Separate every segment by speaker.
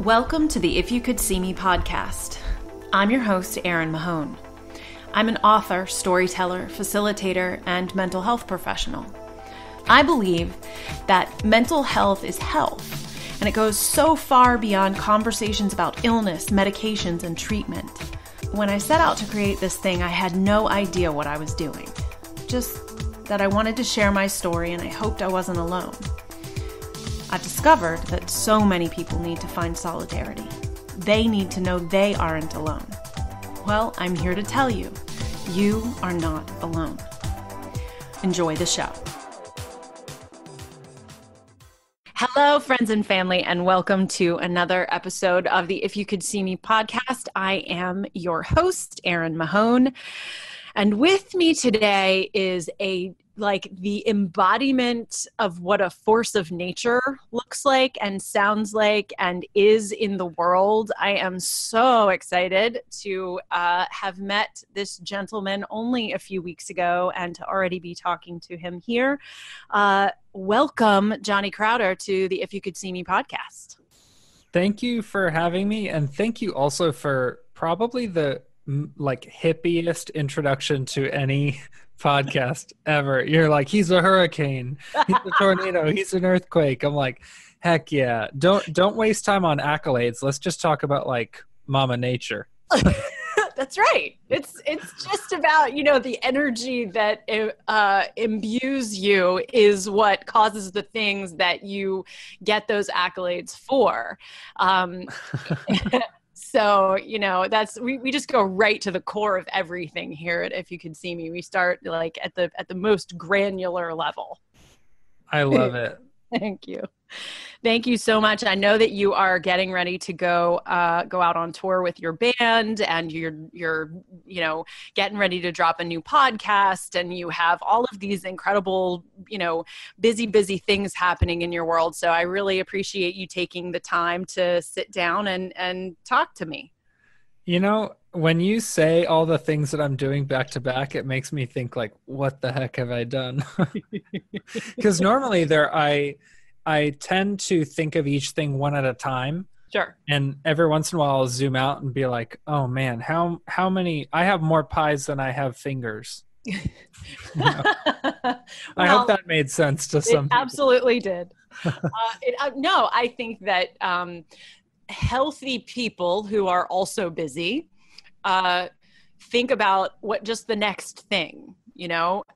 Speaker 1: Welcome to the If You Could See Me podcast. I'm your host, Erin Mahone. I'm an author, storyteller, facilitator, and mental health professional. I believe that mental health is health, and it goes so far beyond conversations about illness, medications, and treatment. When I set out to create this thing, I had no idea what I was doing. Just that I wanted to share my story, and I hoped I wasn't alone. I've discovered that so many people need to find solidarity. They need to know they aren't alone. Well, I'm here to tell you, you are not alone. Enjoy the show. Hello, friends and family, and welcome to another episode of the If You Could See Me podcast. I am your host, Erin Mahone, and with me today is the embodiment of what a force of nature looks like and sounds like and is in the world. I am so excited to have met this gentleman only a few weeks ago and to already be talking to him here. Welcome, Johnny Crowder, to the If You Could See Me podcast.
Speaker 2: Thank you for having me, and thank you also for probably the hippiest introduction to any podcast ever. You're like, he's a hurricane, he's a tornado, he's an earthquake. I'm like, heck yeah. Don't waste time on accolades. Let's just talk about Mama Nature.
Speaker 1: That's right. It's just about, the energy that imbues you is what causes the things that you get those accolades for. So, we just go right to the core of everything here at If You Could See Me. We start at the most granular level.
Speaker 2: I love it.
Speaker 1: Thank you. Thank you so much. I know that you are getting ready to go out on tour with your band, and you're getting ready to drop a new podcast, and you have all of these incredible, busy things happening in your world. So I really appreciate you taking the time to sit down and talk to me.
Speaker 2: When you say all the things that I'm doing back to back, it makes me think what the heck have I done? Because normally I tend to think of each thing one at a time.
Speaker 1: Sure.
Speaker 2: And every once in a while I'll zoom out and be like, oh man, how many, I have more pies than I have fingers. Well, I hope that made sense to some people.
Speaker 1: Absolutely did. No, I think that healthy people who are also busy think about what just the next thing,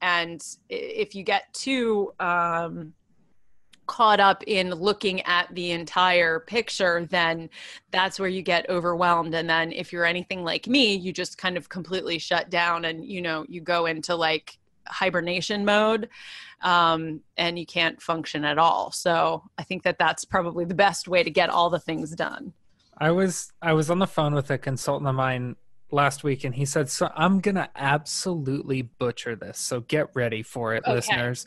Speaker 1: and if you get too caught up in looking at the entire picture, then that's where you get overwhelmed. And then if you're anything like me, you just kind of completely shut down and, you go into hibernation mode, and you can't function at all. So I think that that's probably the best way to get all the things done.
Speaker 2: I was on the phone with a consultant of mine last week, and he said, so I'm going to absolutely butcher this. So get ready for it, okay, listeners.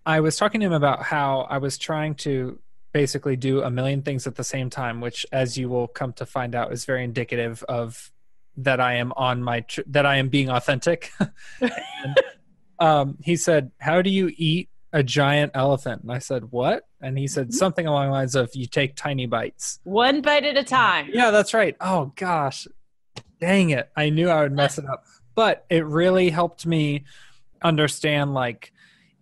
Speaker 2: I was talking to him about how I was trying to basically do a million things at the same time, which, as you will come to find out, is very indicative of that I am that I am being authentic. And, he said, how do you eat a giant elephant? And I said, what? And he said something along the lines of, you take tiny bites.
Speaker 1: One bite at a time.
Speaker 2: Yeah, that's right. Oh gosh, dang it. I knew I would mess it up, but it really helped me understand,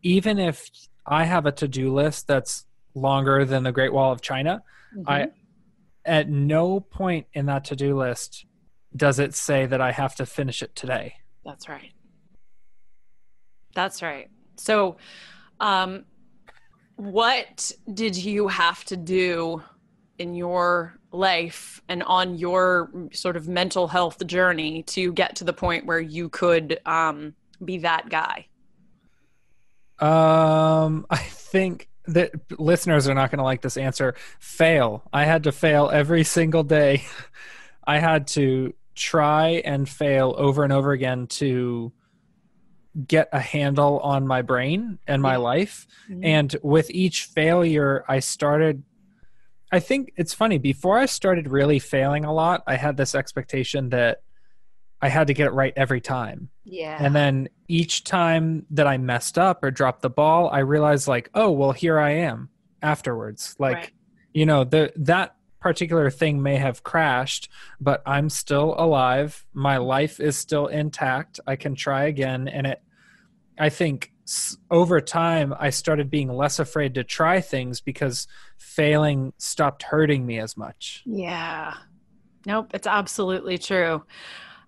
Speaker 2: even if I have a to-do list that's longer than the Great Wall of China, at no point in that to-do list does it say that I have to finish it today.
Speaker 1: That's right. That's right. So, what did you have to do in your life and on your sort of mental health journey to get to the point where you could be that guy?
Speaker 2: I think that listeners are not going to like this answer. Fail. I had to fail every single day. I had to try and fail over and over again to get a handle on my brain and my life. Mm-hmm. And with each failure, I think it's funny, before I started really failing a lot, I had this expectation that I had to get it right every time.
Speaker 1: Yeah.
Speaker 2: And then each time that I messed up or dropped the ball, I realized oh, well, here I am afterwards.
Speaker 1: Right.
Speaker 2: that particular thing may have crashed, but I'm still alive. My life is still intact. I can try again. And I think over time, I started being less afraid to try things because failing stopped hurting me as much.
Speaker 1: Yeah. Nope, it's absolutely true.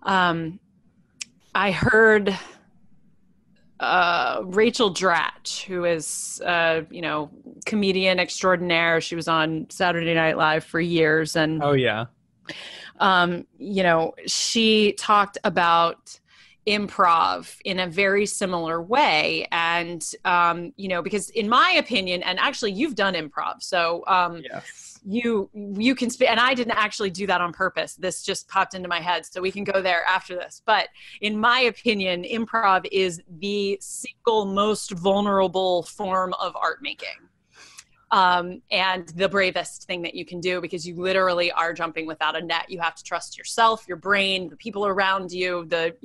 Speaker 1: I heard Rachel Dratch, who is, comedian extraordinaire. She was on Saturday Night Live for years. And,
Speaker 2: Oh, yeah.
Speaker 1: she talked about improv in a very similar way. And, because in my opinion, and actually you've done improv. So,
Speaker 2: Yes.
Speaker 1: you can speak, and I didn't actually do that on purpose. This just popped into my head, so we can go there after this. But in my opinion, improv is the single most vulnerable form of art making. And the bravest thing that you can do, because you literally are jumping without a net. You have to trust yourself, your brain, the people around you, the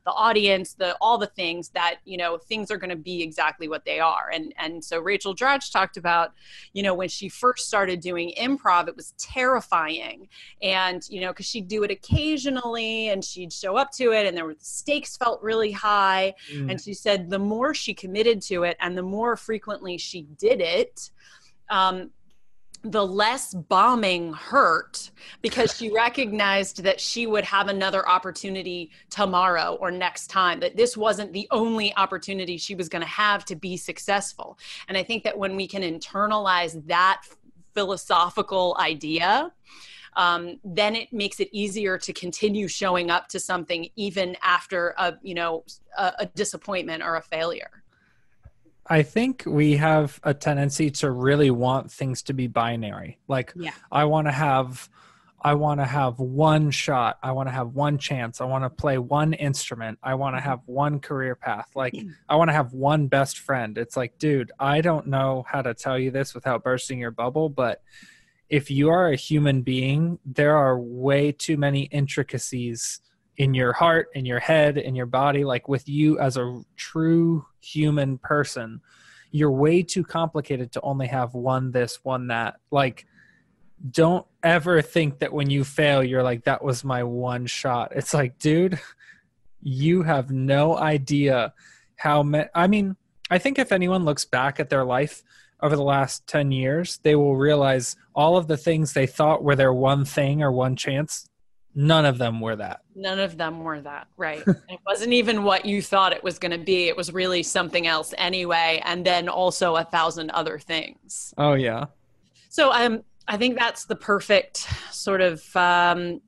Speaker 1: audience, all the things that, things are going to be exactly what they are. And so Rachel Dratch talked about, when she first started doing improv, it was terrifying. And, because she'd do it occasionally and she'd show up to it and the stakes felt really high. And she said the more she committed to it and the more frequently she did it, the less bombing hurt, because she recognized that she would have another opportunity tomorrow or next time, that this wasn't the only opportunity she was going to have to be successful. And I think that when we can internalize that philosophical idea, then it makes it easier to continue showing up to something even after a disappointment or a failure.
Speaker 2: I think we have a tendency to really want things to be binary. Like,
Speaker 1: Yeah.
Speaker 2: I want to have one shot. I want to have one chance. I want to play one instrument. I want to have one career path. Like, I want to have one best friend. It's like, dude, I don't know how to tell you this without bursting your bubble, but if you are a human being, there are way too many intricacies in your heart, in your head, in your body. Like, with you as a true human person, you're way too complicated to only have one this, one that. Like, don't ever think that when you fail, you're like, that was my one shot. It's like, dude, you have no idea I think if anyone looks back at their life over the last 10 years, they will realize all of the things they thought were their one thing or one chance. None of them were that.
Speaker 1: None of them were that, right? It wasn't even what you thought it was going to be. It was really something else anyway, and then also 1,000 other things.
Speaker 2: Oh, yeah.
Speaker 1: So I think that's the perfect sort of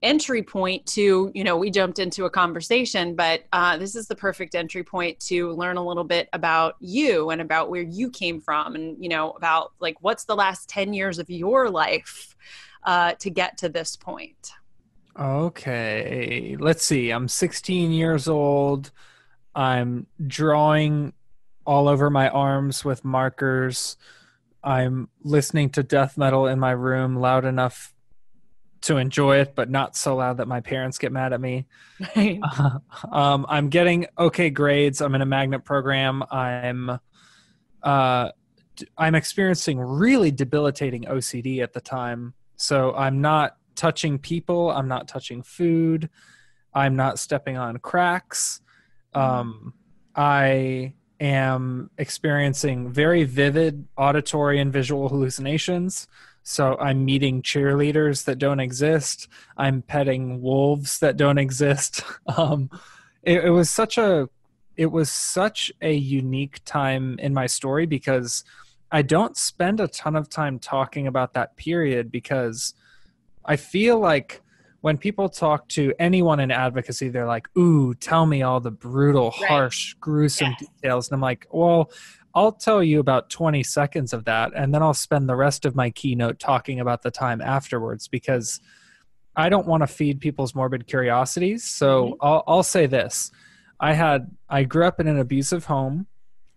Speaker 1: entry point to, we jumped into a conversation, but this is the perfect entry point to learn a little bit about you and about where you came from and, about like what's the last 10 years of your life to get to this point.
Speaker 2: Okay, let's see. I'm 16 years old. I'm drawing all over my arms with markers. I'm listening to death metal in my room loud enough to enjoy it, but not so loud that my parents get mad at me.
Speaker 1: Right.
Speaker 2: I'm getting okay grades. I'm in a magnet program. I'm experiencing really debilitating OCD at the time. So I'm not touching people. I'm not touching food. I'm not stepping on cracks. I am experiencing very vivid auditory and visual hallucinations. So I'm meeting cheerleaders that don't exist. I'm petting wolves that don't exist. It was such a unique time in my story because I don't spend a ton of time talking about that period, because I feel like when people talk to anyone in advocacy, they're like, ooh, tell me all the brutal, harsh, gruesome details. And I'm like, well, I'll tell you about 20 seconds of that, and then I'll spend the rest of my keynote talking about the time afterwards, because I don't want to feed people's morbid curiosities. So I'll say this. I grew up in an abusive home.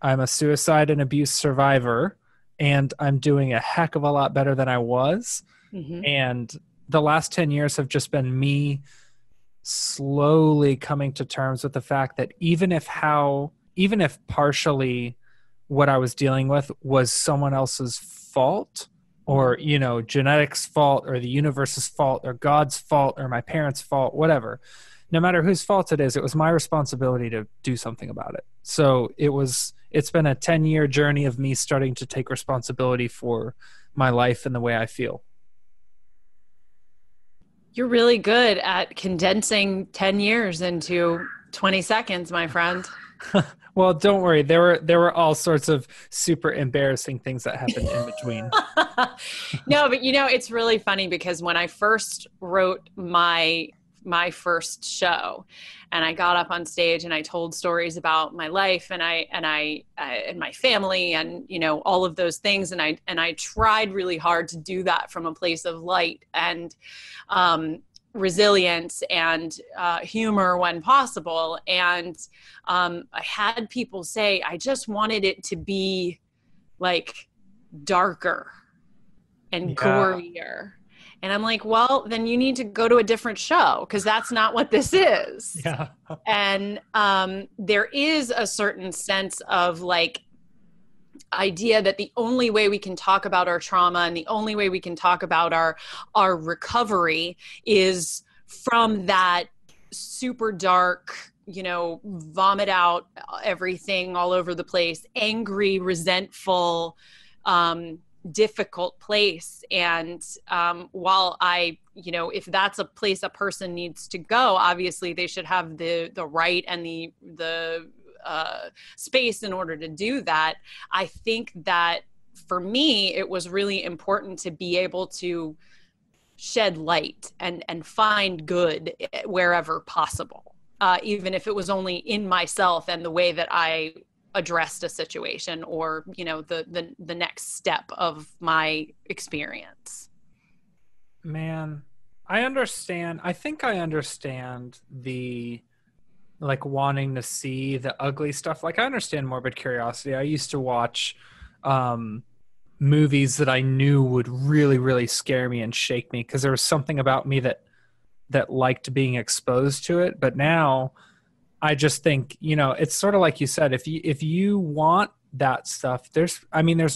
Speaker 2: I'm a suicide and abuse survivor, and I'm doing a heck of a lot better than I was. And the last 10 years have just been me slowly coming to terms with the fact that even if partially what I was dealing with was someone else's fault, or, you know, genetics fault or the universe's fault or God's fault or my parents' fault, whatever. No matter whose fault it was my responsibility to do something about it. So it's been a 10-year journey of me starting to take responsibility for my life and the way I feel.
Speaker 1: You're really good at condensing 10 years into 20 seconds, my friend.
Speaker 2: Well, don't worry. There were all sorts of super embarrassing things that happened in between.
Speaker 1: No, but you know, it's really funny because when I first wrote my first show and I got up on stage and I told stories about my life and my family and, you know, all of those things. And I tried really hard to do that from a place of light and, resilience and humor when possible. And I had people say, I just wanted it to be like darker and gorier. And I'm like, well, then you need to go to a different show because that's not what this is.
Speaker 2: Yeah.
Speaker 1: And there is a certain sense of like idea that the only way we can talk about our trauma and the only way we can talk about our recovery is from that super dark, you know, vomit out everything all over the place, angry, resentful, difficult place. And while you know, if that's a place a person needs to go, obviously they should have the right and the space in order to do that. I think that for me, it was really important to be able to shed light and find good wherever possible, even if it was only in myself and the way that I addressed a situation or, you know, the next step of my experience.
Speaker 2: Man, I understand. I think I understand the like wanting to see the ugly stuff. Like I understand morbid curiosity. I used to watch movies that I knew would really, really scare me and shake me because there was something about me that liked being exposed to it. But now I just think, you know, it's sort of like you said, if you want that stuff, there's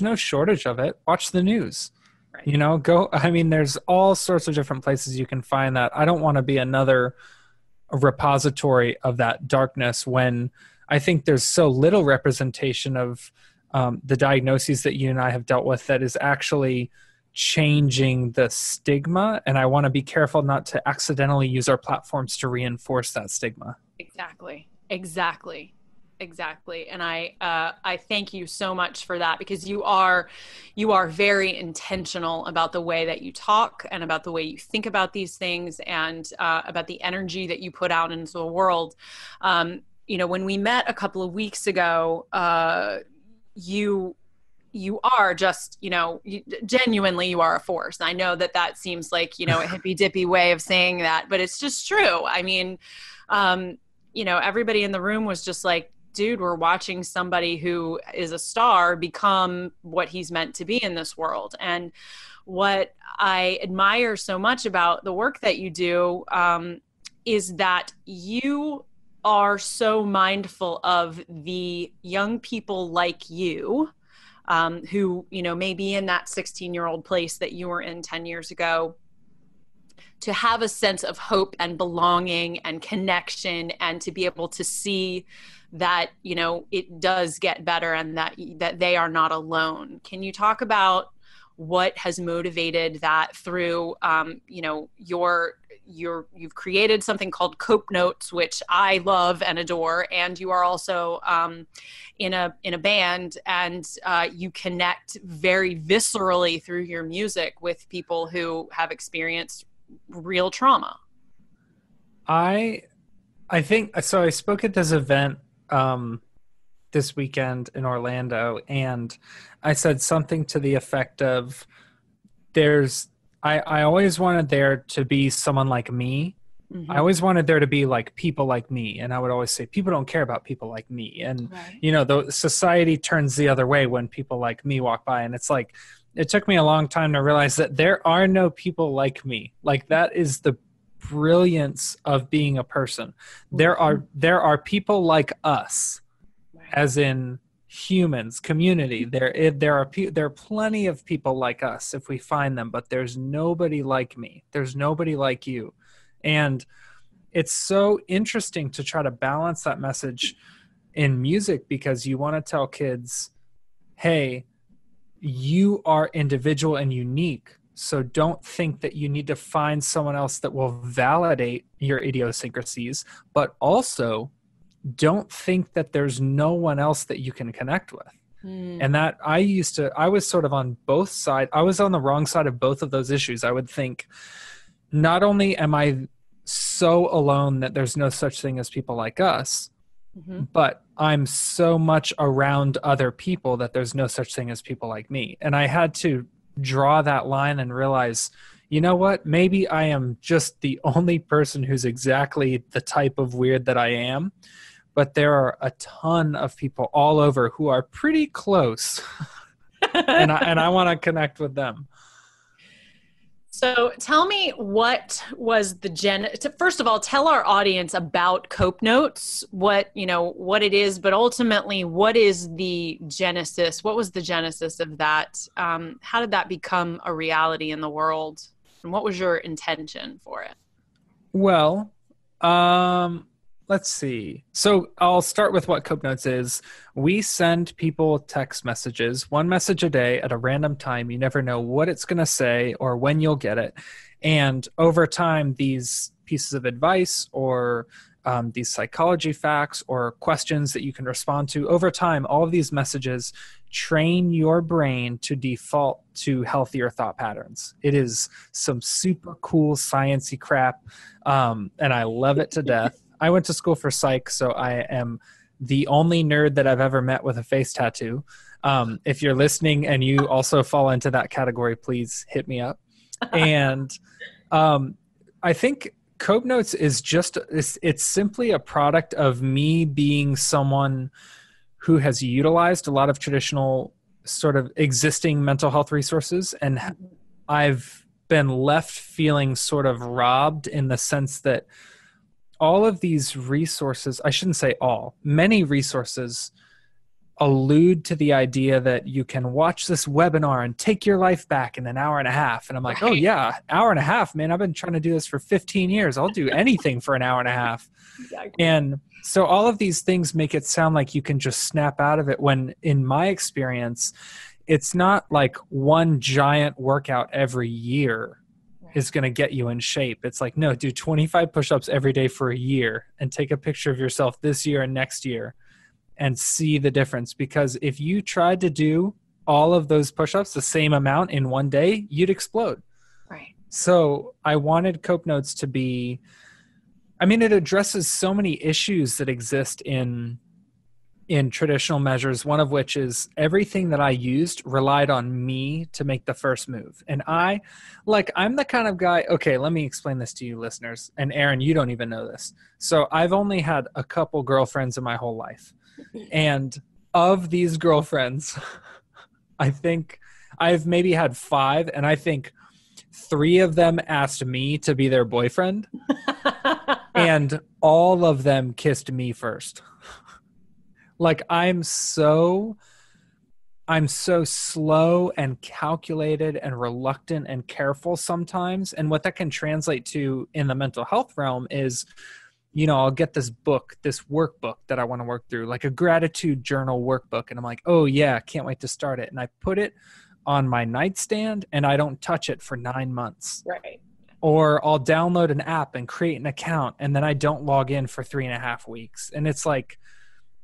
Speaker 2: no shortage of it. Watch the news. Right. You know, there's all sorts of different places you can find that. I don't want to be another repository of that darkness when I think there's so little representation of the diagnoses that you and I have dealt with that is actually changing the stigma. And I want to be careful not to accidentally use our platforms to reinforce that stigma.
Speaker 1: Exactly. And I thank you so much for that because you are very intentional about the way that you talk and about the way you think about these things and about the energy that you put out into the world. You know, when we met a couple of weeks ago, you are just, you know, genuinely you are a force. And I know that seems like, you know, a hippy dippy way of saying that, but it's just true. I mean, you know, everybody in the room was just like, dude, we're watching somebody who is a star become what he's meant to be in this world. And what I admire so much about the work that you do is that you are so mindful of the young people like you who, you know, may be in that 16-year-old place that you were in 10 years ago, to have a sense of hope and belonging and connection and to be able to see that, you know, it does get better and that they are not alone. Can you talk about what has motivated that through, you know, you've created something called Cope Notes, which I love and adore. And you are also in a band and you connect very viscerally through your music with people who have experienced real trauma.
Speaker 2: I think so. I spoke at this event this weekend in Orlando, and I said something to the effect of I always wanted there to be someone like me. Mm-hmm. I always wanted there to be like people like me. And I would always say, people don't care about people like me. And, right. You know, the society turns the other way when people like me walk by. And it's like, it took me a long time to realize that there are no people like me. Like that is the brilliance of being a person. Mm-hmm. There are people like us, right. As in humans, community. There are plenty of people like us if we find them, but there's nobody like me. There's nobody like you. And it's so interesting to try to balance that message in music, because you want to tell kids, hey, you are individual and unique. So don't think that you need to find someone else that will validate your idiosyncrasies, but also don't think that there's no one else that you can connect with. And that I was sort of on both sides. I was on the wrong side of both of those issues. I would think, not only am I so alone that there's no such thing as people like us, but I'm so much around other people that there's no such thing as people like me. And I had to draw that line and realize, you know what, maybe I am just the only person who's exactly the type of weird that I am, but there are a ton of people all over who are pretty close. and I want to connect with them.
Speaker 1: So tell me, what was the first of all, tell our audience about Cope Notes, what it is, but ultimately, what is the genesis? What was the genesis of that? How did that become a reality in the world? And what was your intention for it?
Speaker 2: Well, let's see. So I'll start with what Cope Notes is. We send people text messages, one message a day at a random time. You never know what it's going to say or when you'll get it. And over time, these pieces of advice or these psychology facts or questions that you can respond to, over time, all of these messages train your brain to default to healthier thought patterns. It is some super cool sciencey crap, and I love it to death. I went to school for psych, so I am the only nerd that I've ever met with a face tattoo. If you're listening and you also fall into that category, please hit me up. And I think Cope Notes is it's simply a product of me being someone who has utilized a lot of traditional sort of existing mental health resources. And I've been left feeling sort of robbed in the sense that all of these resources, I shouldn't say all, many resources allude to the idea that you can watch this webinar and take your life back in an hour and a half. And I'm like, right. Oh yeah, hour and a half, man. I've been trying to do this for 15 years. I'll do anything for an hour and a half. Exactly. And so all of these things make it sound like you can just snap out of it, when in my experience, it's not like one giant workout every year is going to get you in shape. It's like, no, do 25 push-ups every day for a year and take a picture of yourself this year and next year and see the difference. Because if you tried to do all of those push-ups the same amount in one day, you'd explode.
Speaker 1: Right.
Speaker 2: So I wanted Cope Notes to be, it addresses so many issues that exist in traditional measures, one of which is everything that I used relied on me to make the first move. And I'm the kind of guy, okay, let me explain this to you listeners. And Aaron, you don't even know this. So I've only had a couple girlfriends in my whole life. And of these girlfriends, I think I've maybe had 5, and I think 3 of them asked me to be their boyfriend. And all of them kissed me first. Like I'm so slow and calculated and reluctant and careful sometimes. And what that can translate to in the mental health realm is, I'll get this workbook that I want to work through, like a gratitude journal workbook. And I'm like, oh yeah, can't wait to start it. And I put it on my nightstand and I don't touch it for 9 months.
Speaker 1: Right.
Speaker 2: Or I'll download an app and create an account, and then I don't log in for 3.5 weeks. And it's like,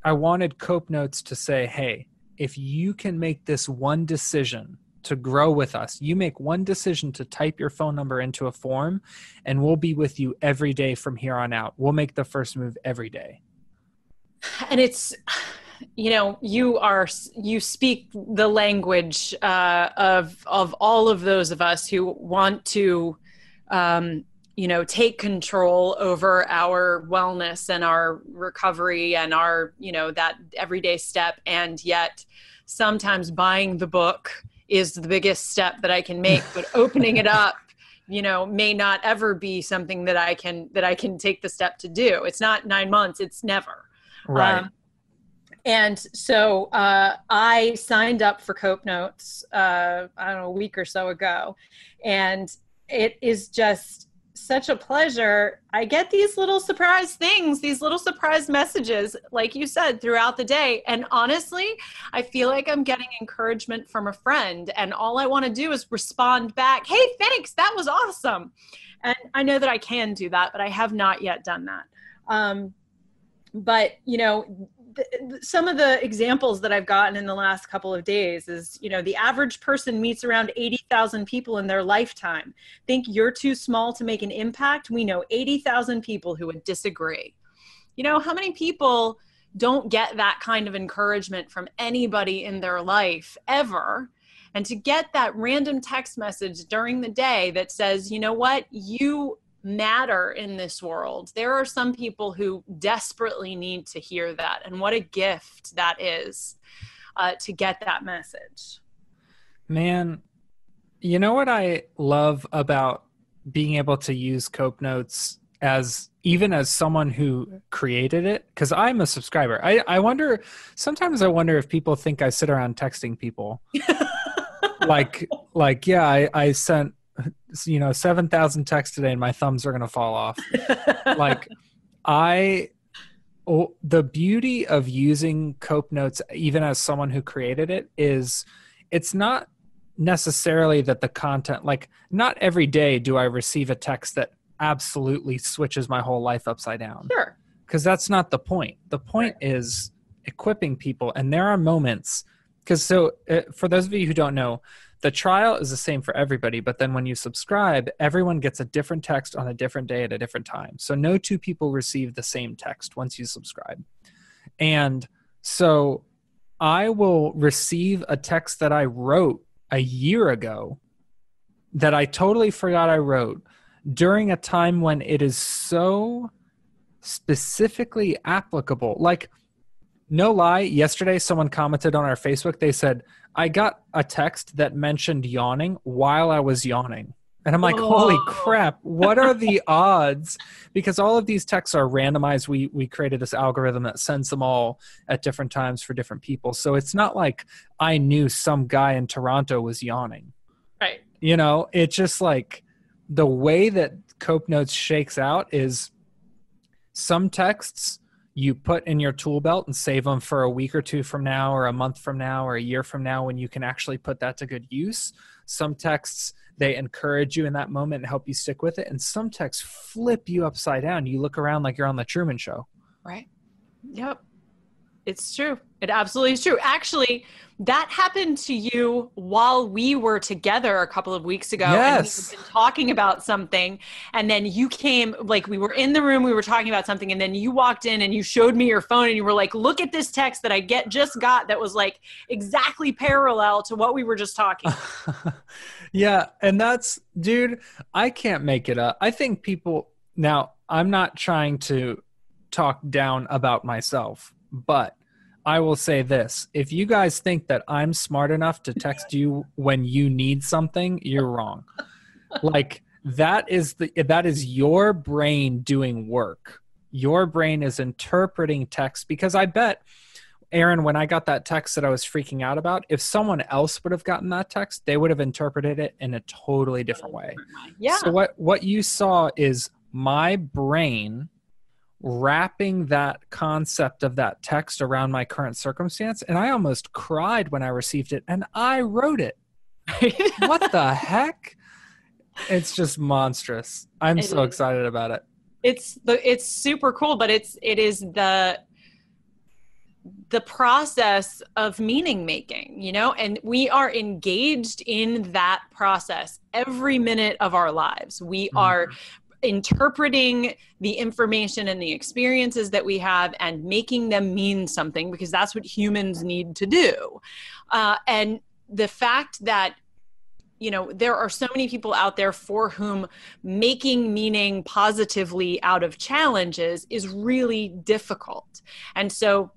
Speaker 2: I wanted Cope Notes to say, hey, if you can make this one decision to grow with us, you make one decision to type your phone number into a form, and we'll be with you every day from here on out. We'll make the first move every day.
Speaker 1: And it's, you speak the language of all of those of us who want to, take control over our wellness and our recovery and our, that everyday step. And yet sometimes buying the book is the biggest step that I can make, but opening it up, may not ever be something that I can take the step to do. It's not 9 months. It's never.
Speaker 2: Right.
Speaker 1: And so I signed up for Cope Notes, I don't know, a week or so ago. And it is just such a pleasure. I get these little surprise things, these little surprise messages, like you said, throughout the day. And honestly, I feel like I'm getting encouragement from a friend. And all I want to do is respond back, hey, thanks, that was awesome. And I know that I can do that, but I have not yet done that. But, you know, some of the examples that I've gotten in the last couple of days is, you know, the average person meets around 80,000 people in their lifetime. Think you're too small to make an impact? We know 80,000 people who would disagree. You know, how many people don't get that kind of encouragement from anybody in their life ever? And to get that random text message during the day that says, you know what, you matter in this world. There are some people who desperately need to hear that. And what a gift that is to get that message.
Speaker 2: Man, you know what I love about being able to use Cope Notes as even as someone who created it? Because I'm a subscriber. I wonder, sometimes I wonder if people think I sit around texting people. Yeah, I sent 7,000 texts today and my thumbs are going to fall off. The beauty of using Cope Notes, even as someone who created it, is it's not necessarily that the content, like not every day do I receive a text that absolutely switches my whole life upside down.
Speaker 1: Sure.
Speaker 2: Because that's not the point. The point is equipping people. And there are moments, for those of you who don't know, the trial is the same for everybody, but then when you subscribe, everyone gets a different text on a different day at a different time. So no two people receive the same text once you subscribe. And so I will receive a text that I wrote a year ago that I totally forgot I wrote during a time when it is so specifically applicable. Like, no lie, yesterday someone commented on our Facebook. They said, I got a text that mentioned yawning while I was yawning. And I'm like, holy crap, what are the odds? Because all of these texts are randomized. We created this algorithm that sends them all at different times for different people. So it's not like I knew some guy in Toronto was yawning.
Speaker 1: Right.
Speaker 2: You know, it's just like the way that Cope Notes shakes out is some texts you put in your tool belt and save them for a week or two from now, or a month from now, or a year from now, when you can actually put that to good use. Some texts, they encourage you in that moment and help you stick with it. And some texts flip you upside down. You look around like you're on the Truman Show.
Speaker 1: Right. Yep. It's true. It absolutely is true. Actually, that happened to you while we were together a couple of weeks ago.
Speaker 2: Yes.
Speaker 1: And we had been talking about something. And then you came, like we were in the room, we were talking about something. And then you walked in and you showed me your phone and you were like, look at this text that I just got that was like exactly parallel to what we were just talking about.
Speaker 2: Yeah. And that's, dude, I can't make it up. I think people, now I'm not trying to talk down about myself, but I will say this. If you guys think that I'm smart enough to text you when you need something, you're wrong. Like that is your brain doing work. Your brain is interpreting text, because I bet, Aaron, when I got that text that I was freaking out about, if someone else would have gotten that text, they would have interpreted it in a totally different way.
Speaker 1: Yeah.
Speaker 2: So what you saw is my brain wrapping that concept of that text around my current circumstance. And I almost cried when I received it, and I wrote it. What the heck? It's just monstrous. I'm so excited about it.
Speaker 1: It's super cool, but it is the process of meaning making, you know, and we are engaged in that process every minute of our lives. We are interpreting the information and the experiences that we have and making them mean something, because that's what humans need to do. And the fact that, you know, there are so many people out there for whom making meaning positively out of challenges is really difficult. And so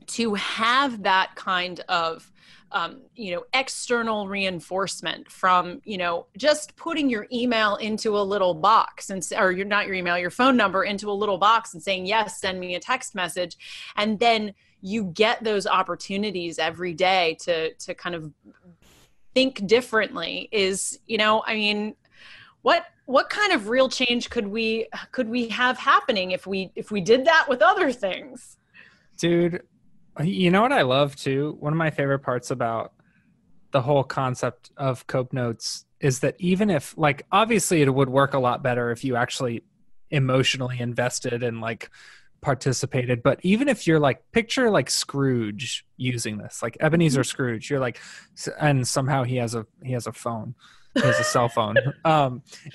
Speaker 1: to have that kind of external reinforcement from, just putting your email into a little box or your phone number into a little box and saying, yes, send me a text message. And then you get those opportunities every day to kind of think differently is, what kind of real change could we have happening if we did that with other things?
Speaker 2: Dude, you know what I love too? One of my favorite parts about the whole concept of Cope Notes is that even if, like, obviously it would work a lot better if you actually emotionally invested and like participated, but even if you're like, picture like Scrooge using this, like Ebenezer Scrooge, you're like, and somehow he has a phone. He has a cell phone.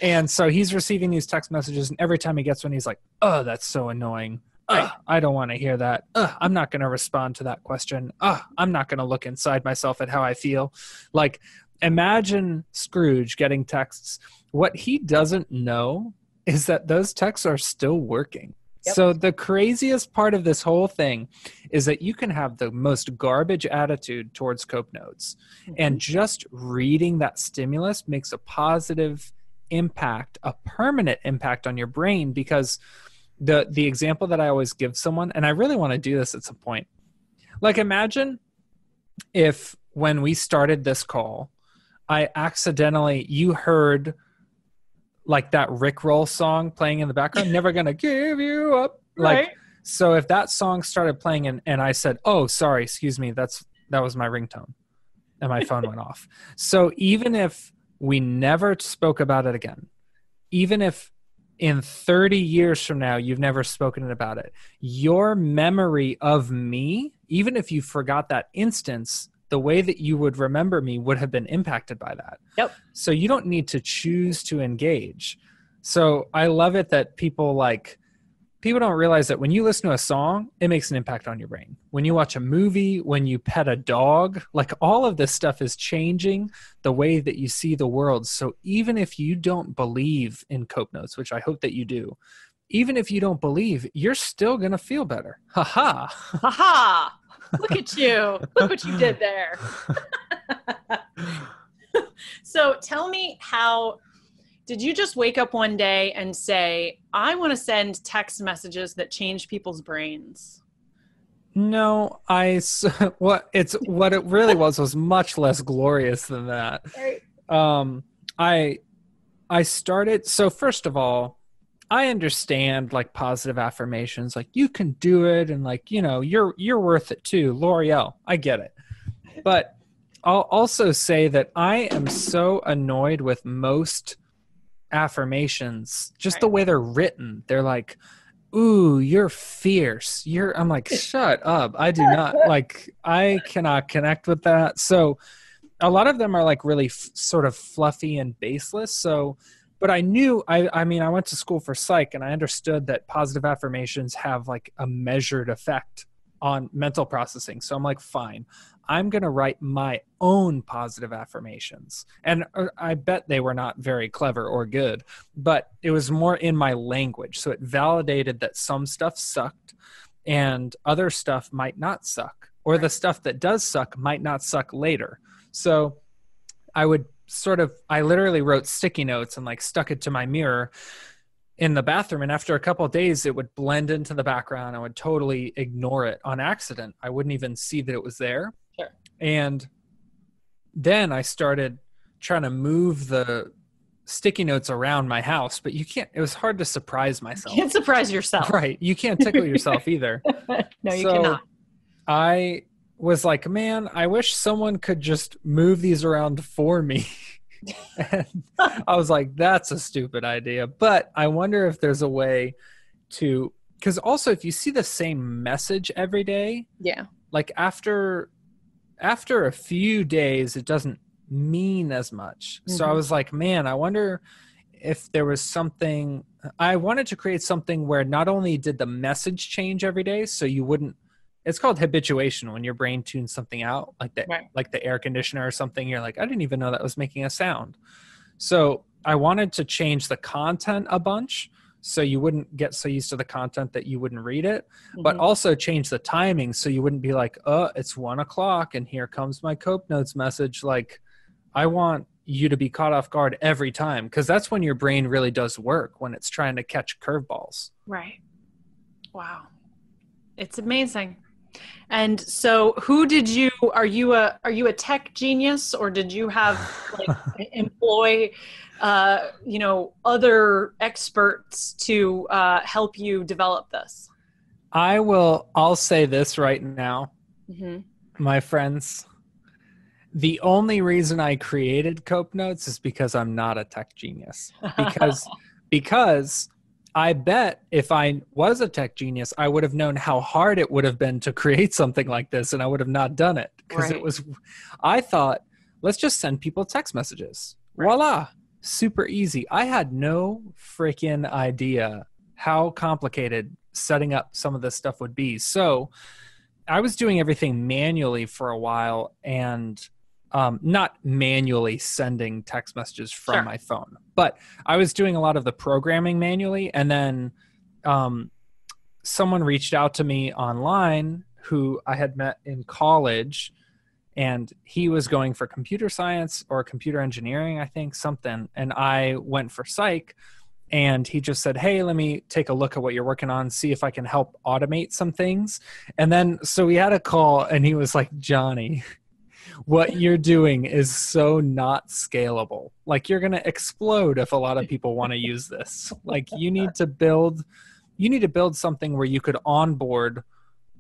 Speaker 2: And so he's receiving these text messages, and every time he gets one, he's like, oh, that's so annoying. I don't want to hear that. I'm not going to respond to that question. I'm not going to look inside myself at how I feel. Like, imagine Scrooge getting texts. What he doesn't know is that those texts are still working. Yep. So the craziest part of this whole thing is that you can have the most garbage attitude towards Cope Notes, and just reading that stimulus makes a positive impact, a permanent impact on your brain. Because the example that I always give someone, and I really want to do this at some point, like, imagine if when we started this call, you heard like that Rickroll song playing in the background, Never Gonna Give You Up. Like, right. So if that song started playing and I said, oh, sorry, excuse me, that was my ringtone, and my phone went off. So even if we never spoke about it again, even if in 30 years from now you've never spoken about it, your memory of me, even if you forgot that instance, the way that you would remember me would have been impacted by that. Yep. So you don't need to choose to engage. So I love it that people don't realize that when you listen to a song, it makes an impact on your brain. When you watch a movie, when you pet a dog, like, all of this stuff is changing the way that you see the world. So even if you don't believe in Cope Notes, which I hope that you do, even if you don't believe, you're still going to feel better. Ha ha.
Speaker 1: Ha ha. Look at you. Look what you did there. So tell me, did you just wake up one day and say, I want to send text messages that change people's brains?
Speaker 2: No, what it really was much less glorious than that. Right. I started, so first of all, I understand like positive affirmations, like you can do it, and like, you're worth it too. L'Oreal, I get it. But I'll also say that I am so annoyed with most affirmations, just the way they're written. They're like, ooh, you're fierce. I'm like, shut up. I do not, like, I cannot connect with that. So a lot of them are like really sort of fluffy and baseless. So, but I knew, I mean, I went to school for psych, and I understood that positive affirmations have like a measured effect on mental processing. So I'm like, fine, I'm going to write my own positive affirmations. And I bet they were not very clever or good, but it was more in my language. So it validated that some stuff sucked and other stuff might not suck, or the stuff that does suck might not suck later. So I literally wrote sticky notes and like stuck it to my mirror in the bathroom. And after a couple of days, it would blend into the background. I would totally ignore it on accident. I wouldn't even see that it was there. Sure. And then I started trying to move the sticky notes around my house, but you can't, it was hard to surprise myself.
Speaker 1: You can't surprise yourself.
Speaker 2: Right. You can't tickle yourself either.
Speaker 1: No, you cannot.
Speaker 2: I was like, man, I wish someone could just move these around for me. And I was like, that's a stupid idea. But I wonder if there's a way to, because also if you see the same message every day, yeah, like after a few days, it doesn't mean as much. Mm-hmm. So I was like, man, I wonder if there was something, I wanted to create something where not only did the message change every day, so you wouldn't, it's called habituation, when your brain tunes something out, like that, right, like the air conditioner or something. You're like, I didn't even know that was making a sound. So I wanted to change the content a bunch. so you wouldn't get so used to the content that you wouldn't read it, but also change the timing so you wouldn't be like, oh, it's 1:00 and here comes my Cope Notes message. Like, I want you to be caught off guard every time, because that's when your brain really does work, when it's trying to catch curveballs.
Speaker 1: Right. Wow. It's amazing. And so are you a tech genius, or did you have like employ, other experts to help you develop this?
Speaker 2: I'll say this right now, my friends. The only reason I created Cope Notes is because I'm not a tech genius. Because I bet if I was a tech genius, I would have known how hard it would have been to create something like this, and I would have not done it. Because I thought, let's just send people text messages. Right. Voila. Super easy. I had no freaking idea how complicated setting up some of this stuff would be. So I was doing everything manually for a while, and not manually sending text messages from my phone, but I was doing a lot of the programming manually. And then someone reached out to me online who I had met in college, and he was going for computer science or computer engineering, I think, something. And I went for psych, and he just said, hey, let me take a look at what you're working on, see if I can help automate some things. And then, so we had a call, and he was like, Johnny, what you're doing is so not scalable. Like, you're going to explode if a lot of people want to use this. Like, you need to build something where you could onboard,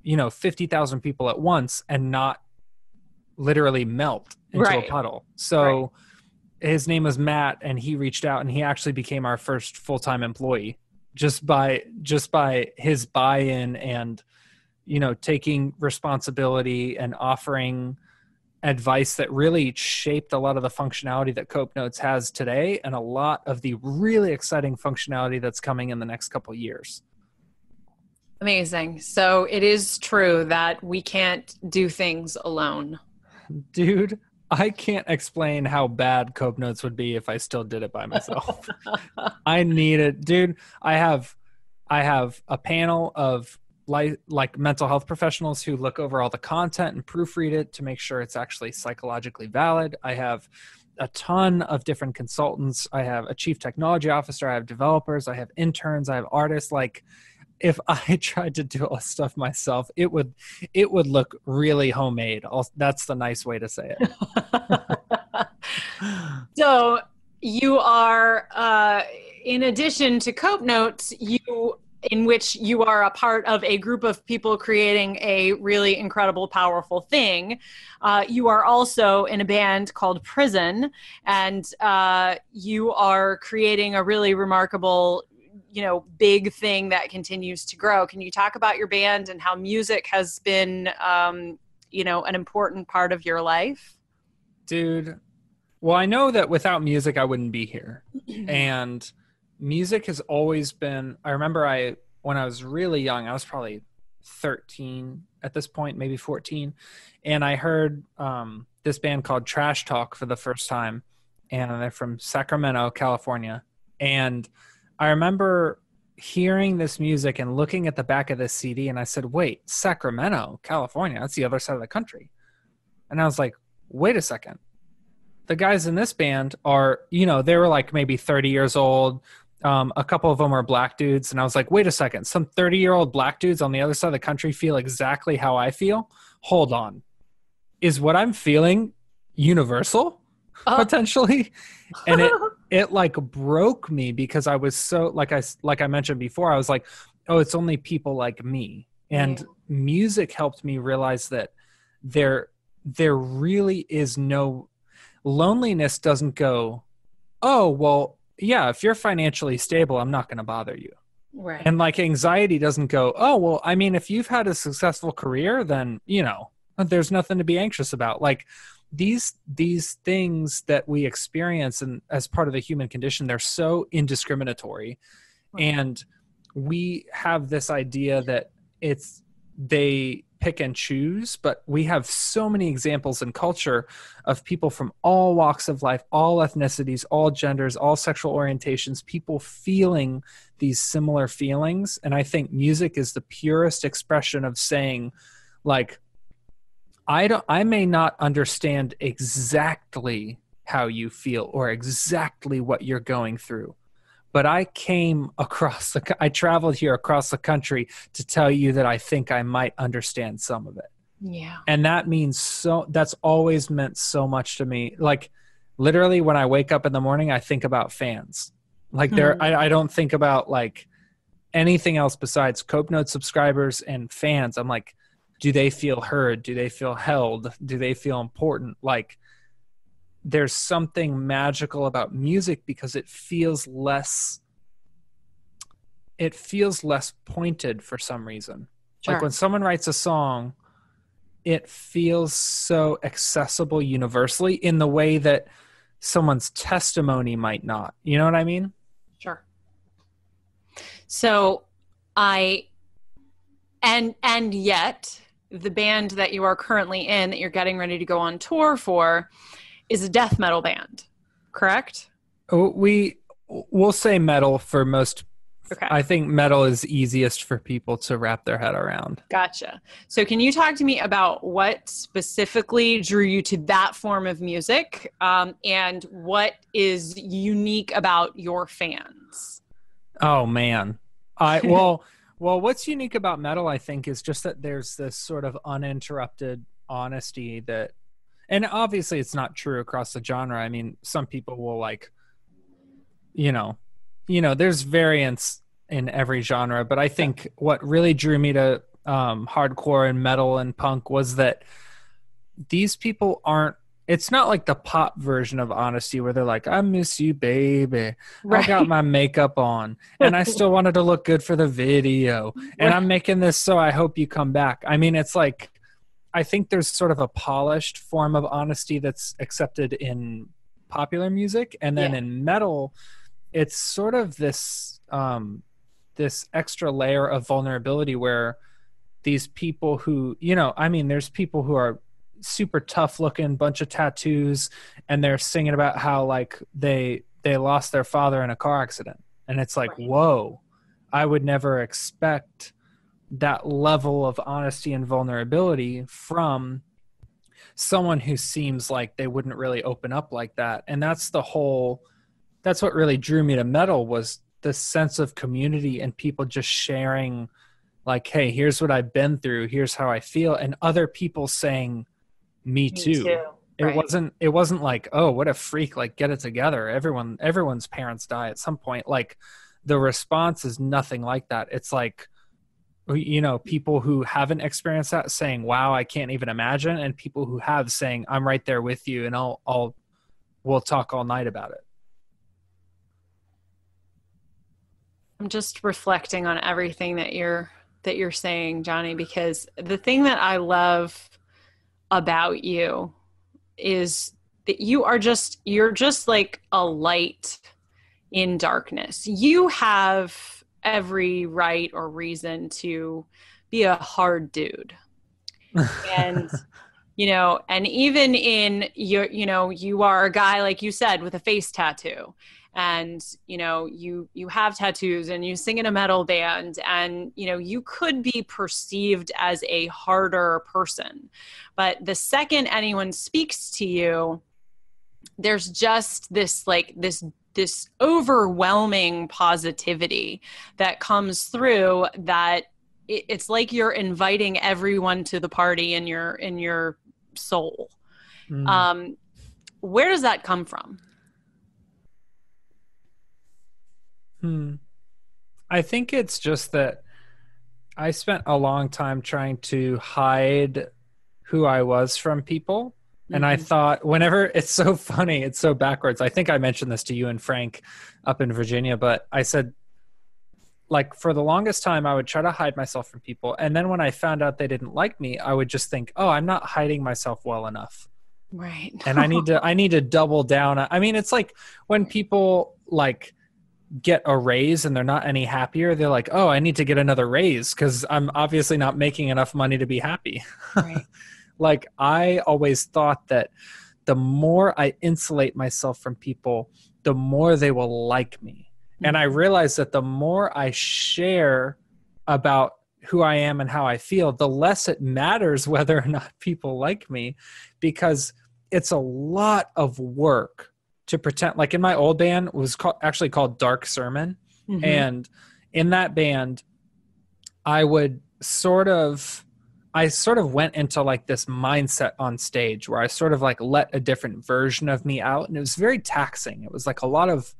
Speaker 2: 50,000 people at once and not literally melt into a puddle. So his name was Matt, and he reached out, and he actually became our first full-time employee just by his buy-in and, taking responsibility and offering advice that really shaped a lot of the functionality that Cope Notes has today, and a lot of the really exciting functionality that's coming in the next couple of years.
Speaker 1: Amazing. So it is true that we can't do things alone. Dude,
Speaker 2: I can't explain how bad Cope Notes would be if I still did it by myself. I need it. Dude, I have a panel of like mental health professionals who look over all the content and proofread it to make sure it's actually psychologically valid. I have a ton of different consultants. I have a chief technology officer. I have developers. I have interns. I have artists. Like, if I tried to do all this stuff myself, it would look really homemade. That's the nice way to say it.
Speaker 1: So you are, in addition to Cope Notes, in which you are a part of a group of people creating a really incredible, powerful thing. You are also in a band called Prison, and you are creating a really remarkable, big thing that continues to grow. Can you talk about your band and how music has been, an important part of your life?
Speaker 2: Dude, well, I know that without music, I wouldn't be here. And music has always been, I remember when I was really young, I was probably 13 at this point, maybe 14. And I heard this band called Trash Talk for the first time. And they're from Sacramento, California. And I remember hearing this music and looking at the back of this CD, and I said, wait, Sacramento, California, that's the other side of the country. And I was like, wait a second. The guys in this band are, they were like maybe 30 years old. A couple of them are black dudes. And I was like, wait a second, some 30-year-old black dudes on the other side of the country feel exactly how I feel? Hold on. Is what I'm feeling universal? Potentially? And it like broke me, because I was so, like I mentioned before, I was like, oh, it's only people like me. And music helped me realize that there really is no, loneliness doesn't go, oh, well, yeah, if you're financially stable, I'm not going to bother you.
Speaker 1: Right.
Speaker 2: And like anxiety doesn't go, oh, well, I mean, if you've had a successful career, then, there's nothing to be anxious about. Like these things that we experience and as part of the human condition, they're so indiscriminatory. Right. And we have this idea that pick and choose, but we have so many examples in culture of people from all walks of life, all ethnicities, all genders, all sexual orientations, people feeling these similar feelings. And I think music is the purest expression of saying, like, I may not understand exactly how you feel or exactly what you're going through, but I traveled here across the country to tell you that I think I might understand some of it.
Speaker 1: Yeah.
Speaker 2: And that's always meant so much to me. Like, literally when I wake up in the morning, I think about fans. Like I don't think about like anything else besides Cope Note subscribers and fans. I'm like, do they feel heard? Do they feel held? Do they feel important? Like, there's something magical about music because it feels less pointed for some reason. Sure. Like when someone writes a song, it feels so accessible universally in the way that someone's testimony might not. You know what I mean?
Speaker 1: Sure. So and yet the band that you are currently in, that you're getting ready to go on tour for, is a death metal band, correct?
Speaker 2: We'll say metal for most.
Speaker 1: Okay.
Speaker 2: I think metal is easiest for people to wrap their head around.
Speaker 1: Gotcha. So can you talk to me about what specifically drew you to that form of music, and what is unique about your fans?
Speaker 2: Oh man. Well, what's unique about metal, I think, is just that there's this sort of uninterrupted honesty that, and obviously it's not true across the genre. I mean, some people will like, there's variance in every genre, but I think what really drew me to hardcore and metal and punk was that these people it's not like the pop version of honesty where they're like, I miss you, baby. Right. I got my makeup on and I still wanted to look good for the video. And I'm making this so I hope you come back. I mean, it's like, I think there's sort of a polished form of honesty that's accepted in popular music. And then in metal, it's sort of this extra layer of vulnerability where these people who, there's people who are super tough looking, bunch of tattoos, and they're singing about how like they lost their father in a car accident. And it's like, whoa, I would never expect that level of honesty and vulnerability from someone who seems like they wouldn't really open up like that. And that's what really drew me to metal, was the sense of community and people just sharing like, hey, here's what I've been through, here's how I feel, and other people saying me too. Right. It wasn't like, oh, what a freak, like get it together. Everyone's parents die at some point. Like the response is nothing like that. It's like, people who haven't experienced that saying, wow, I can't even imagine. And people who have saying, I'm right there with you and we'll talk all night about it.
Speaker 1: I'm just reflecting on everything that you're saying, Johnny, because the thing that I love about you is that you're just like a light in darkness. You have every right or reason to be a hard dude. And, and even in you are a guy, like you said, with a face tattoo, and, you have tattoos and you sing in a metal band, and, you could be perceived as a harder person. But the second anyone speaks to you, there's just this overwhelming positivity that comes through, that it's like you're inviting everyone to the party in your soul. Where does that come from?
Speaker 2: I think it's just that I spent a long time trying to hide who I was from people. And I thought, whenever, it's so funny, it's so backwards. I think I mentioned this to you and Frank up in Virginia, but I said, like, for the longest time, I would try to hide myself from people. And then when I found out they didn't like me, I would just think, oh, I'm not hiding myself well enough.
Speaker 1: Right.
Speaker 2: And I need to double down. I mean, it's like when people like get a raise and they're not any happier, they're like, oh, I need to get another raise because I'm obviously not making enough money to be happy.
Speaker 1: Right.
Speaker 2: Like, I always thought that the more I insulate myself from people, the more they will like me. And I realized that the more I share about who I am and how I feel, the less it matters whether or not people like me, because it's a lot of work to pretend. Like, in my old band, it was actually called Dark Sermon. And in that band, I sort of went into like this mindset on stage where I sort of like let a different version of me out. And it was very taxing. It was like a lot of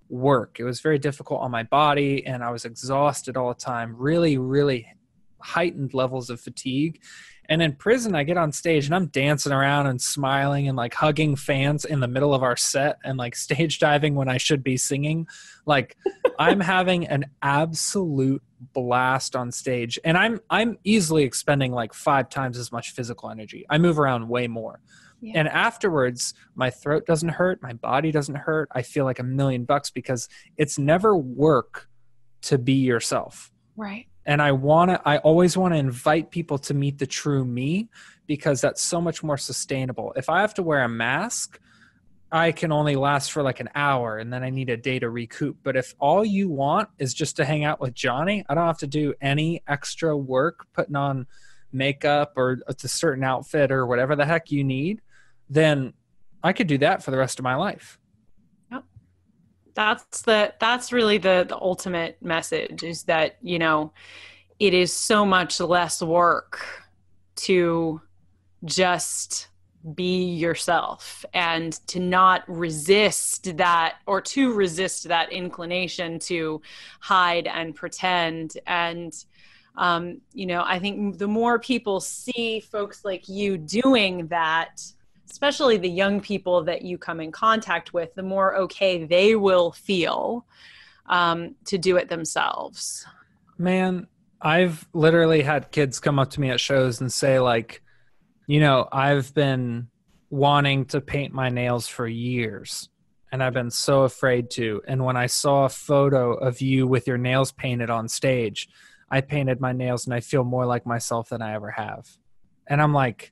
Speaker 2: work. It was very difficult on my body, and I was exhausted all the time, really, really heightened levels of fatigue. And in prison, I get on stage and I'm dancing around and smiling and like hugging fans in the middle of our set and like stage diving when I should be singing. Like, I'm having an absolute blast on stage, and I'm easily expending like 5 times as much physical energy. I move around way more. Yeah. And afterwards, my throat doesn't hurt. My body doesn't hurt. I feel like $1,000,000 because it's never work to be yourself.
Speaker 1: Right.
Speaker 2: And I always want to invite people to meet the true me, because that's so much more sustainable. If I have to wear a mask, I can only last for like an hour and then I need a day to recoup. But if all you want is just to hang out with Johnny, I don't have to do any extra work putting on makeup or a certain outfit or whatever the heck you need, then I could do that for the rest of my life.
Speaker 1: Yep. That's really the ultimate message, is that, you know, it is so much less work to just be yourself and to not resist that, or to resist that inclination to hide and pretend. And, you know, I think the more people see folks like you doing that, especially the young people that you come in contact with, the more okay they will feel to do it themselves.
Speaker 2: Man, I've literally had kids come up to me at shows and say, like, you know, I've been wanting to paint my nails for years and I've been so afraid to. And when I saw a photo of you with your nails painted on stage, I painted my nails and I feel more like myself than I ever have. And I'm like,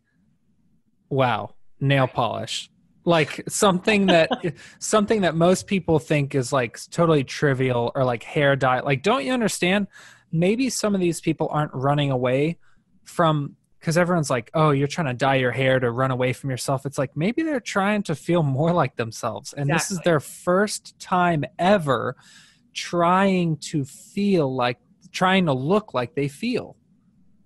Speaker 2: wow, nail polish. Like something that most people think is like totally trivial, or like hair dye. Like, don't you understand? Maybe some of these people aren't running away from, because everyone's like, oh, you're trying to dye your hair to run away from yourself. It's like, maybe they're trying to feel more like themselves. And This is their first time ever trying to look like they feel.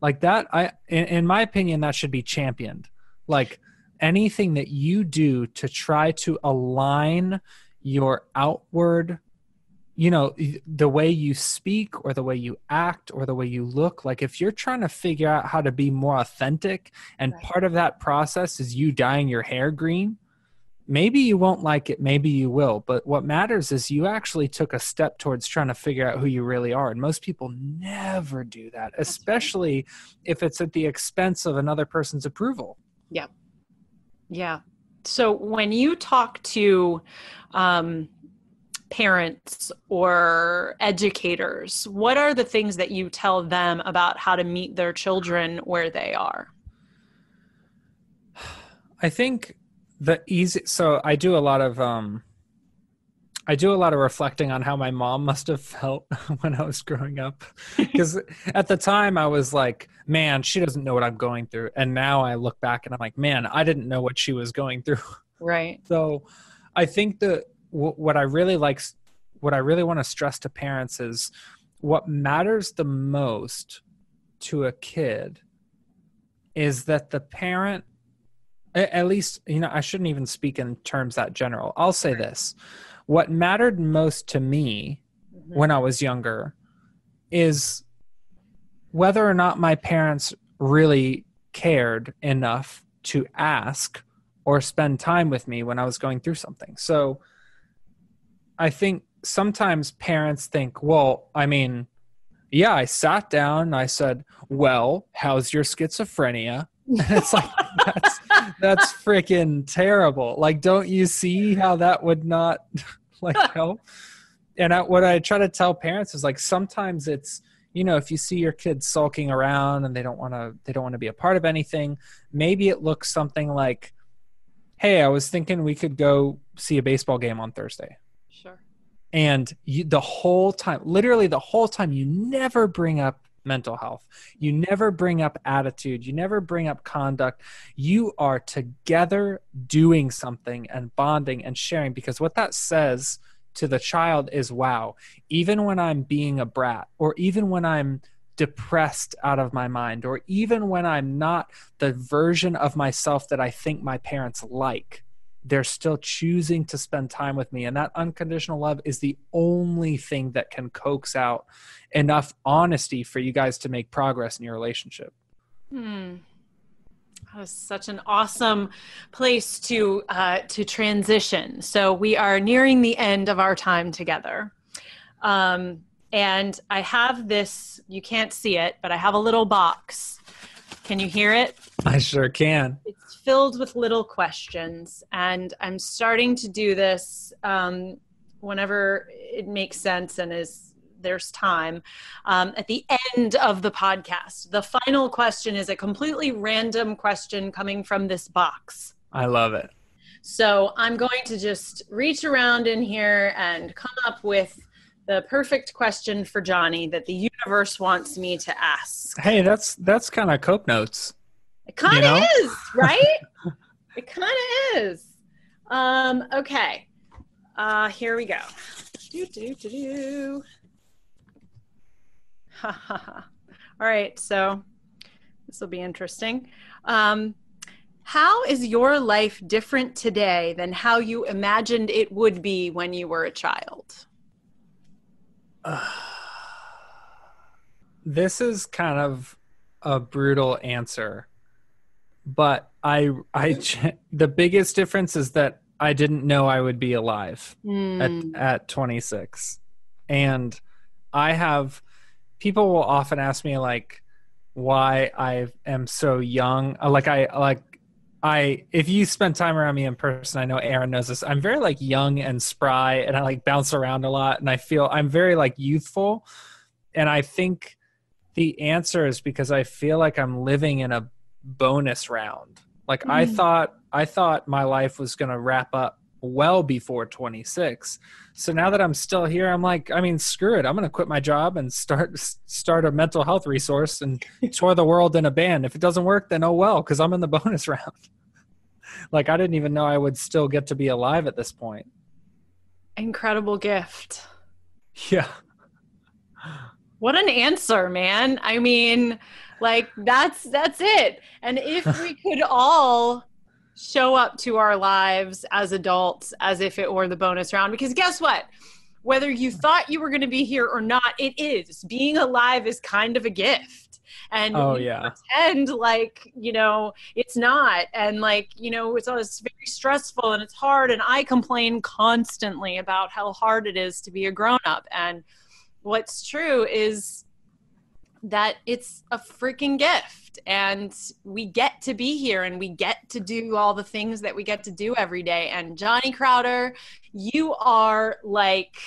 Speaker 2: Like that, in my opinion, that should be championed. Like, anything that you do to try to align your outward, you know, the way you speak or the way you act or the way you look, like if you're trying to figure out how to be more authentic, and part of that process is you dyeing your hair green, maybe you won't like it, maybe you will. But what matters is you actually took a step towards trying to figure out who you really are. And most people never do that, especially if it's at the expense of another person's approval.
Speaker 1: Yeah. Yeah. So when you talk to parents or educators, what are the things that you tell them about how to meet their children where they are?
Speaker 2: I think so I do a lot of reflecting on how my mom must have felt when I was growing up, because at the time I was like, man, she doesn't know what I'm going through. And now I look back and I'm like, man, I didn't know what she was going through.
Speaker 1: Right.
Speaker 2: So I think that what I really want to stress to parents is what matters the most to a kid is that the parent, at least, you know, I shouldn't even speak in terms that general. I'll say this. What mattered most to me when I was younger is whether or not my parents really cared enough to ask or spend time with me when I was going through something. So I think sometimes parents think, well, I mean, yeah, I sat down and I said, well, how's your schizophrenia? And it's like, that's freaking terrible. Like, don't you see how that would not like help? And what I try to tell parents is like, sometimes it's, if you see your kids sulking around and they don't want to be a part of anything, maybe it looks something like, hey, I was thinking we could go see a baseball game on Thursday.
Speaker 1: Sure.
Speaker 2: And literally the whole time, you never bring up mental health. You never bring up attitude. You never bring up conduct. You are together doing something and bonding and sharing, because what that says to the child is, wow, even when I'm being a brat, or even when I'm depressed out of my mind, or even when I'm not the version of myself that I think my parents like, they're still choosing to spend time with me. And that unconditional love is the only thing that can coax out enough honesty for you guys to make progress in your relationship.
Speaker 1: That was such an awesome place to transition. So we are nearing the end of our time together. And I have this, you can't see it, but I have a little box. Can you hear it?
Speaker 2: I sure can.
Speaker 1: It's filled with little questions. And I'm starting to do this whenever it makes sense and there's time. At the end of the podcast, the final question is a completely random question coming from this box.
Speaker 2: I love it.
Speaker 1: So I'm going to just reach around in here and come up with the perfect question for Johnny that the universe wants me to ask.
Speaker 2: Hey, that's kind of Cope Notes.
Speaker 1: It kind of is, right? It kind of is. Okay. Here we go. All right, so this will be interesting. How is your life different today than how you imagined it would be when you were a child?
Speaker 2: This is kind of a brutal answer, but the biggest difference is that I didn't know I would be alive at 26. And people will often ask me like why I am so young. If you spend time around me in person, I know Aaron knows this, I'm very like young and spry, and I like bounce around a lot, and I feel I'm very like youthful. And I think the answer is because I feel like I'm living in a bonus round. Like I thought my life was going to wrap up well before 26. So now that I'm still here, I'm like, I mean, screw it. I'm going to quit my job and start a mental health resource and tour the world in a band. If it doesn't work, then oh well, because I'm in the bonus round. Like I didn't even know I would still get to be alive at this point.
Speaker 1: Incredible gift.
Speaker 2: Yeah.
Speaker 1: What an answer, man. I mean, like that's it. And if we could all show up to our lives as adults as if it were the bonus round, because guess what? Whether you thought you were going to be here or not, it is. Being alive is kind of a gift. And pretend like, it's not. And like, it's always very stressful and it's hard. And I complain constantly about how hard it is to be a grown-up. And what's true is that it's a freaking gift, and we get to be here and we get to do all the things that we get to do every day. And Johnny Crowder, you are like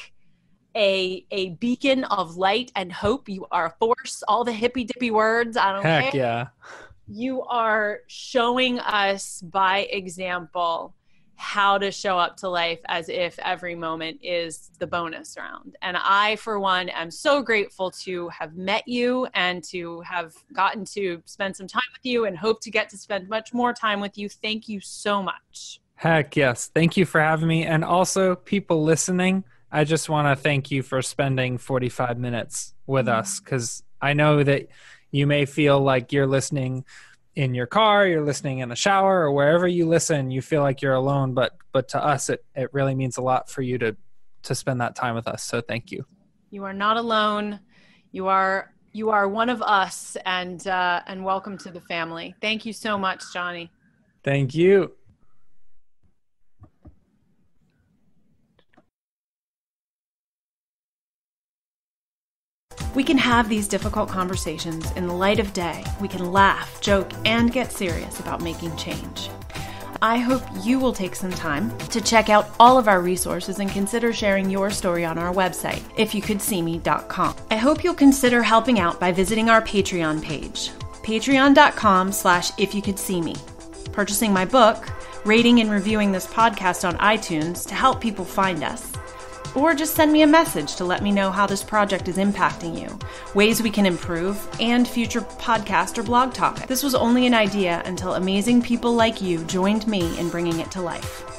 Speaker 1: a beacon of light and hope. You are a force, all the hippy dippy words. I don't care.
Speaker 2: Heck yeah.
Speaker 1: You are showing us by example how to show up to life as if every moment is the bonus round. And I, for one, am so grateful to have met you and to have gotten to spend some time with you, and hope to get to spend much more time with you. Thank you so much.
Speaker 2: Heck yes. Thank you for having me. And also, people listening, I just want to thank you for spending 45 minutes with us, because I know that you may feel like you're listening in your car, you're listening in the shower, or wherever you listen, you feel like you're alone. But to us, it really means a lot for you to spend that time with us. So thank you.
Speaker 1: You are not alone. You are one of us, and welcome to the family. Thank you so much, Johnny.
Speaker 2: Thank you.
Speaker 1: We can have these difficult conversations in the light of day. We can laugh, joke, and get serious about making change. I hope you will take some time to check out all of our resources and consider sharing your story on our website, ifyoucouldseeme.com. I hope you'll consider helping out by visiting our Patreon page, patreon.com/ifyoucouldseeme, purchasing my book, rating and reviewing this podcast on iTunes to help people find us, or just send me a message to let me know how this project is impacting you, ways we can improve, and future podcast or blog topics. This was only an idea until amazing people like you joined me in bringing it to life.